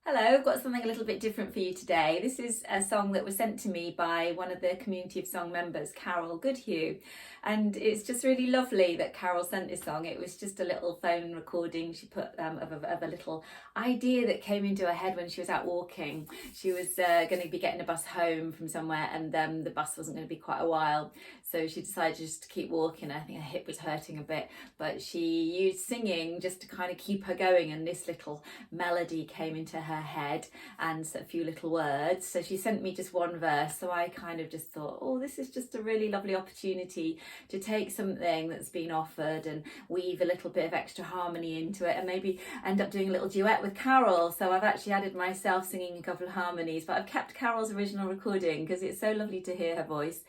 Hello, I've got something a little bit different for you today. This is a song that was sent to me by one of the Community of Song members, Carol Goodhue. And it's just really lovely that Carol sent this song. It was just a little phone recording she put of a little idea that came into her head when she was out walking. She was going to be getting a bus home from somewhere, and the bus wasn't going to be quite a while. So she decided just to keep walking. I think her hip was hurting a bit, but she used singing just to kind of keep her going. And this little melody came into her head and a few little words. So she sent me just one verse. So I kind of just thought, oh, this is just a really lovely opportunity to take something that's been offered and weave a little bit of extra harmony into it and maybe end up doing a little duet with Carol. So I've actually added myself singing a couple of harmonies, but I've kept Carol's original recording because it's so lovely to hear her voice.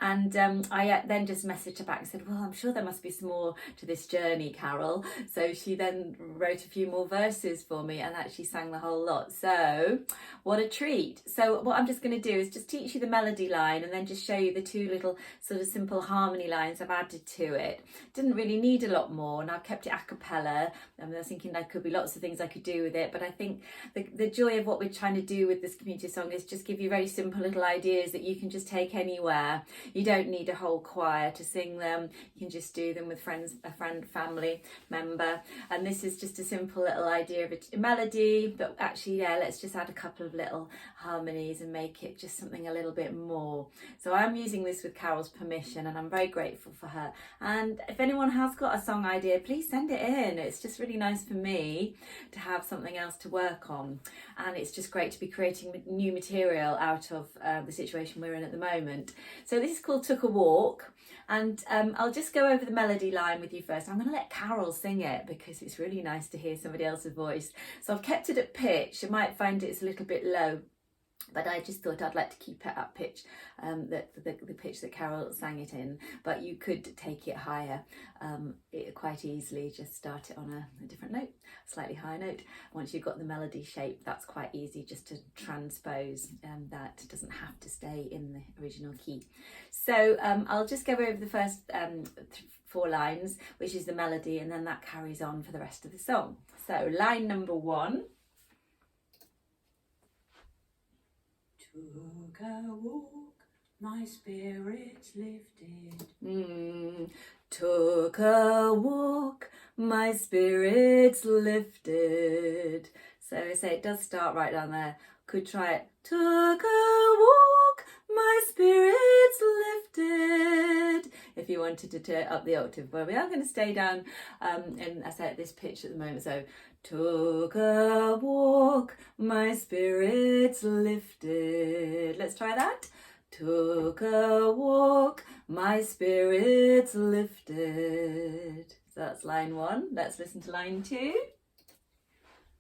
And I then just messaged her back and said, well, I'm sure there must be some more to this journey, Carol. So she then wrote a few more verses for me and actually sang the whole lot. So what a treat. So what I'm just going to do is just teach you the melody line and then just show you the two little sort of simple harmony lines I've added to it. Didn't really need a lot more, and I've kept it a cappella. I was thinking there could be lots of things I could do with it, but I think the joy of what we're trying to do with this community song is just give you very simple little ideas that you can just take anywhere. You don't need a whole choir to sing them. You can just do them with friends, a friend, family member. And this is just a simple little idea of a melody, but actually, yeah, let's just add a couple of little harmonies and make it just something a little bit more. So I'm using this with Carol's permission, and I'm very grateful for her. And if anyone has got a song idea, please send it in. It's just really nice for me to have something else to work on. And it's just great to be creating new material out of the situation we're in at the moment. So this is called Took a Walk, and I'll just go over the melody line with you first. I'm going to let Carol sing it because it's really nice to hear somebody else's voice. So I've kept it at pitch. You might find it's a little bit low, but I just thought I'd like to keep it at pitch, the pitch that Carol sang it in, but you could take it higher quite easily. Just start it on a different note, slightly higher note. Once you've got the melody shape, that's quite easy just to transpose, that doesn't have to stay in the original key. So I'll just go over the first 4 lines, which is the melody, and then that carries on for the rest of the song. So line number 1. Took a walk, my spirits lifted. Took a walk, my spirits lifted. So I say it does start right down there. Could try it. Took a walk, my spirits lifted. If you wanted to turn up the octave, but we are going to stay down and I say at this pitch at the moment. So took a walk, my spirits lifted. Let's try that. Took a walk, my spirits lifted. So that's line 1. Let's listen to line 2.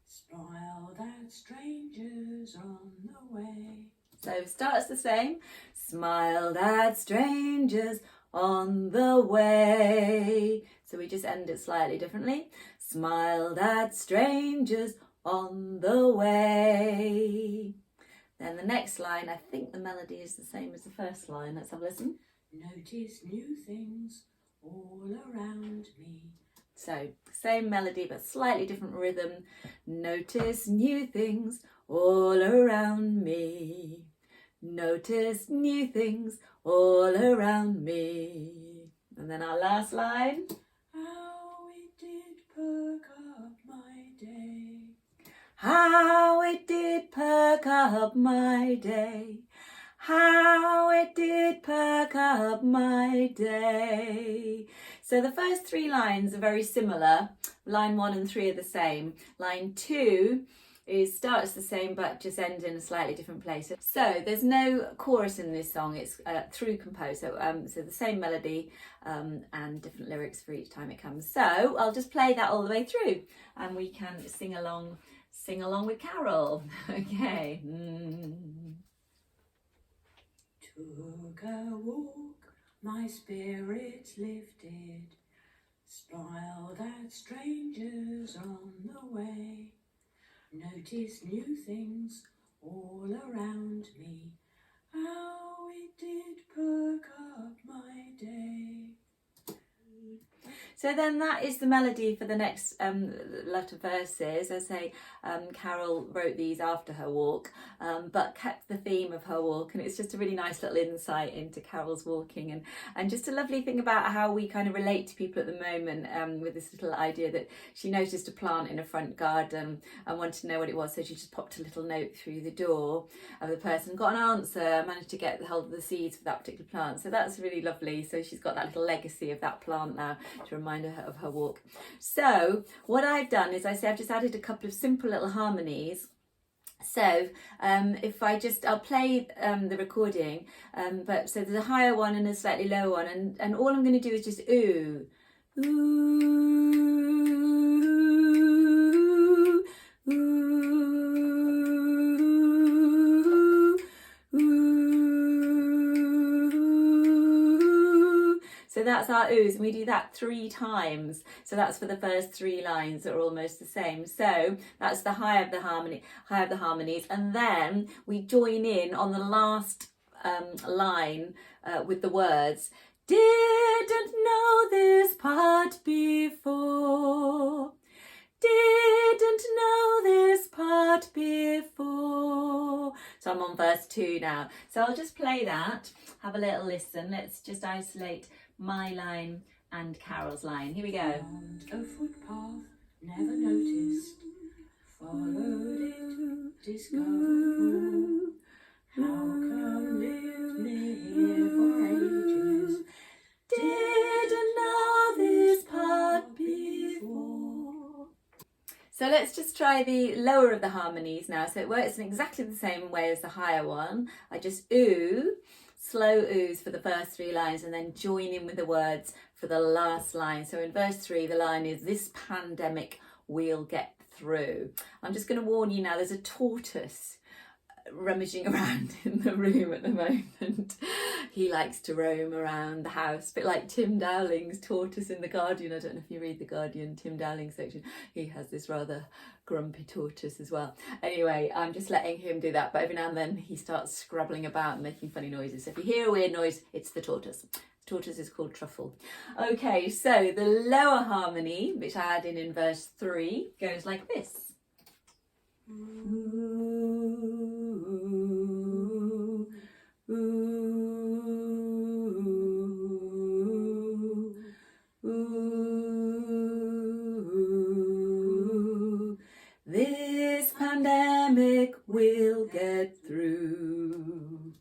Smiled at strangers on the way. So starts the same. Smiled at strangers on the way. So we just end it slightly differently. Smiled at strangers on the way. Then the next line, I think the melody is the same as the first line. Let's have a listen. Notice new things all around me. So same melody but slightly different rhythm. Notice new things all around me. Notice new things all around me. And then our last line. How it did perk up my day. How it did perk up my day. How it did perk up my day. So the first 3 lines are very similar. Line 1 and 3 are the same. Line 2 starts the same but just ends in a slightly different place. So there's no chorus in this song. It's through composed. So the same melody and different lyrics for each time it comes. So I'll just play that all the way through and we can sing along with Carol. Okay. Took a walk, my spirits lifted. Smiled at strangers on the way. Noticed new things all around me. How it did perk up my day. So then that is the melody for the next lot of verses. I say Carol wrote these after her walk, but kept the theme of her walk, and it's just a really nice little insight into Carol's walking, and just a lovely thing about how we kind of relate to people at the moment, with this little idea that she noticed a plant in a front garden and wanted to know what it was, so she just popped a little note through the door of the person, got an answer, managed to get hold of the seeds for that particular plant. So that's really lovely. So she's got that little legacy of that plant now to remind her of her walk. So what I've done is I've just added a couple of simple little harmonies. So I'll play the recording, but so there's a higher one and a slightly lower one, and all I'm going to do is just ooh, ooh, ooh, ooh. So that's our oohs, and we do that 3 times. So that's for the first 3 lines that are almost the same. So that's the high of the harmonies, and then we join in on the last line with the words. Didn't know this part before. Didn't know this part before. So I'm on verse 2 now. So I'll just play that. Have a little listen. Let's just isolate my line and Carol's line. Here we go. Found a footpath, never noticed. Followed it, discovered more. How come lived near here for ages? Didn't know this part before. So let's just try the lower of the harmonies now. So it works in exactly the same way as the higher one. I just ooh, slow oohs for the first 3 lines, and then join in with the words for the last line. So in verse 3, the line is, this pandemic we'll get through. I'm just going to warn you now, there's a tortoise rummaging around in the room at the moment. He likes to roam around the house, a bit like Tim Dowling's tortoise in The Guardian. I don't know if you read The Guardian, Tim Dowling section. He has this rather grumpy tortoise as well. Anyway, I'm just letting him do that, but every now and then he starts scrabbling about and making funny noises. So if you hear a weird noise, it's the tortoise. The tortoise is called Truffle. Okay, so the lower harmony, which I add in verse 3, goes like this. Ooh, ooh, ooh. This pandemic will get through.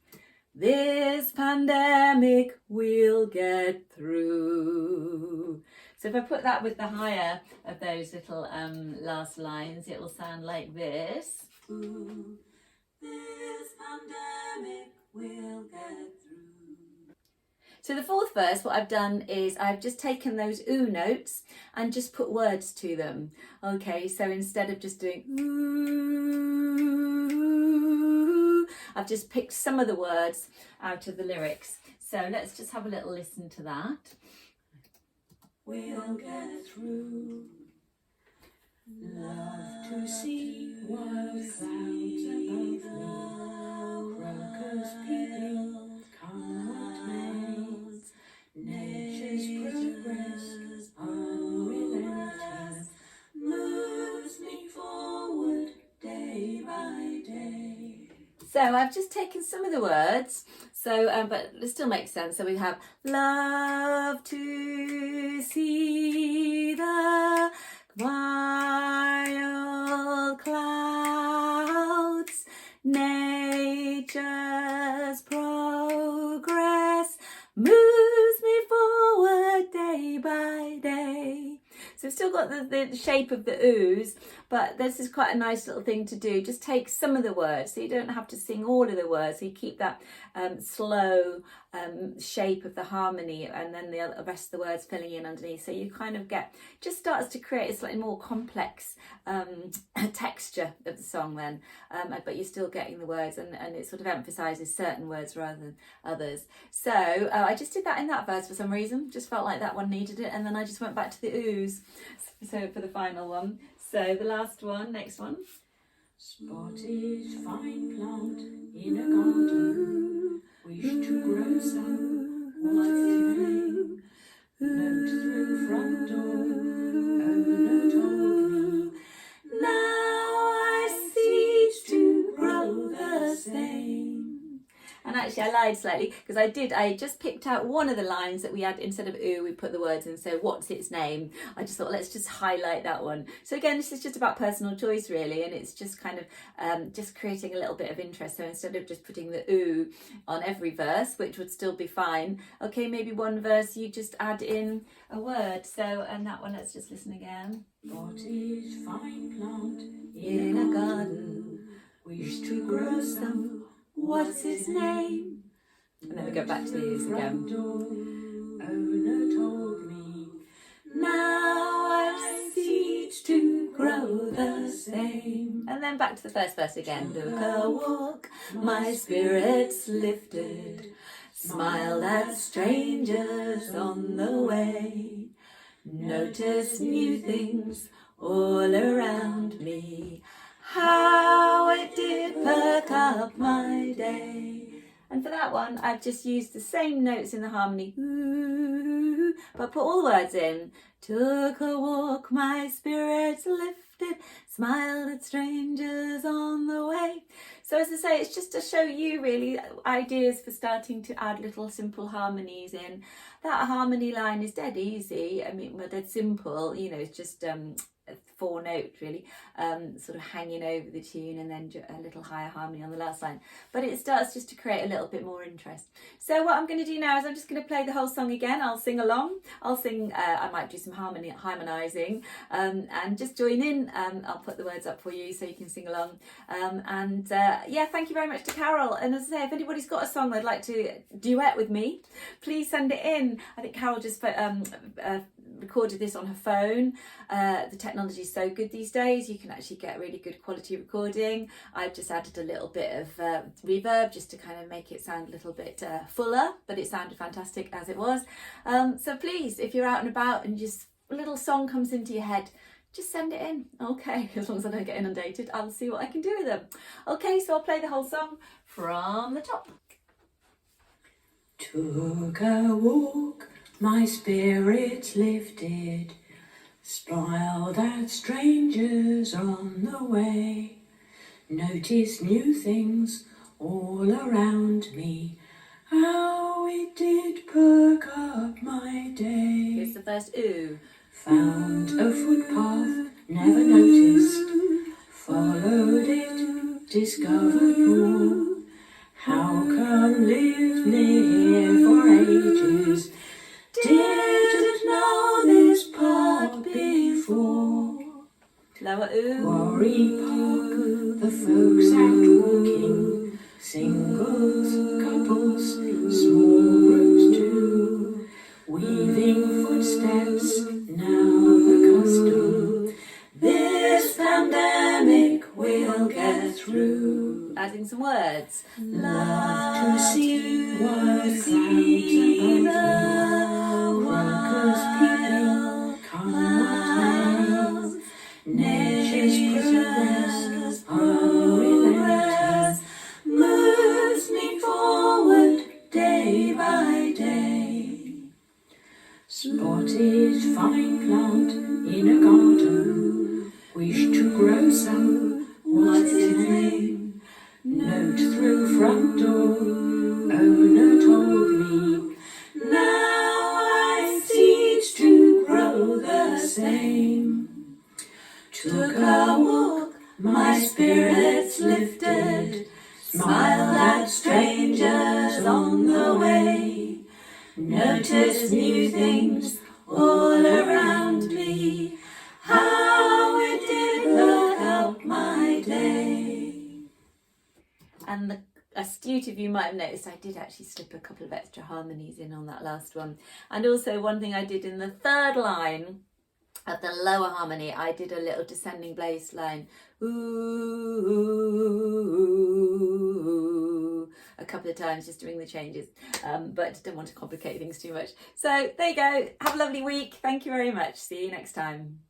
This pandemic will get through. So if I put that with the higher of those little last lines, it will sound like this. Ooh, this pandemic will get through. So the fourth verse, what I've done is I've just taken those ooh notes and just put words to them. Okay, so instead of just doing ooh, I've just picked some of the words out of the lyrics. So let's just have a little listen to that. We'll get through. Love to see wild clouds above me. Crocus peeping, come what may. Nature's progress, unrelenting, moves me forward day by day. So I've just taken some of the words, so but it still makes sense. So we have love to see the wild clouds, nature's progress moves me forward day by day. So we've still got the shape of the oohs, but this is quite a nice little thing to do. Just take some of the words, so you don't have to sing all of the words. So you keep that slow shape of the harmony, and then the rest of the words filling in underneath. So you kind of just starts to create a slightly more complex texture of the song then, but you're still getting the words, and it sort of emphasises certain words rather than others. So I just did that in that verse for some reason, just felt like that one needed it, and then I just went back to the oohs. So for the final one, so the last one, next one. Spotted fine plant in a garden, wish to grow some, what they may. Note through front door. slide slightly, because I just picked out one of the lines that we had, instead of ooh, we put the words in, so what's its name? I just thought, let's just highlight that one. So again, this is just about personal choice really, and it's just kind of just creating a little bit of interest. So instead of just putting the ooh on every verse, which would still be fine, okay, maybe one verse you just add in a word. So, and that one, let's just listen again. Spotted fine plant In a garden, wish to grow some. what's its name? And then we go back to the oohs again. Owner told me, Now I've seeds to grow the same. And then back to the first verse again. Took a walk, my spirits lifted, smiled at strangers on the way, noticed new things all around me, how it did perk up my day. And for that one, I've just used the same notes in the harmony, ooh, but put all the words in. Took a walk, my spirits lifted, smiled at strangers on the way. So as I say, it's just to show you really ideas for starting to add little simple harmonies in. That harmony line is dead easy. I mean, well, dead simple, you know, it's just 4 notes really, sort of hanging over the tune, and then a little higher harmony on the last line. But it starts just to create a little bit more interest. So what I'm going to do now is I'm just going to play the whole song again. I'll sing along. I'll sing, I might do some harmonising, and just join in. I'll put the words up for you so you can sing along. Yeah, thank you very much to Carol. And as I say, if anybody's got a song they'd like to duet with me, please send it in. I think Carol just recorded this on her phone. The technology is so good these days, you can actually get really good quality recording. I've just added a little bit of reverb just to kind of make it sound a little bit fuller, but it sounded fantastic as it was. So please, if you're out and about and just a little song comes into your head, just send it in. Okay, as long as I don't get inundated, I'll see what I can do with them. Okay, so I'll play the whole song from the top. took a walk, my spirits lifted, smiled at strangers on the way, noticed new things all around me, how it did perk up my day. Here's the first ooh. Found a footpath never noticed, followed it, discovered more. How come lived near for ages, didn't know this part before. Lower ooh. Quarry Park, the folks out walking, singles, couples, small groups too, weaving footsteps, now the custom. This pandemic will get through. Adding some words. Love to see what crowds above, workers peeping, come what may. Nature's progress moves me forward day by day. Spotted fine plant in a garden, wish to grow some, what's its name? Note through front door, owner told me, now I seeds to grow the same. Took a walk, my spirits lifted, smiled at strangers on the way, noticed new things all around me, how it did look up my day. And the astute of you might have noticed I did actually slip a couple of extra harmonies in on that last one. And also one thing I did in the third line, at the lower harmony, I did a little descending bass line, ooh, a couple of times just to bring the changes, but don't want to complicate things too much. So there you go. Have a lovely week. Thank you very much. See you next time.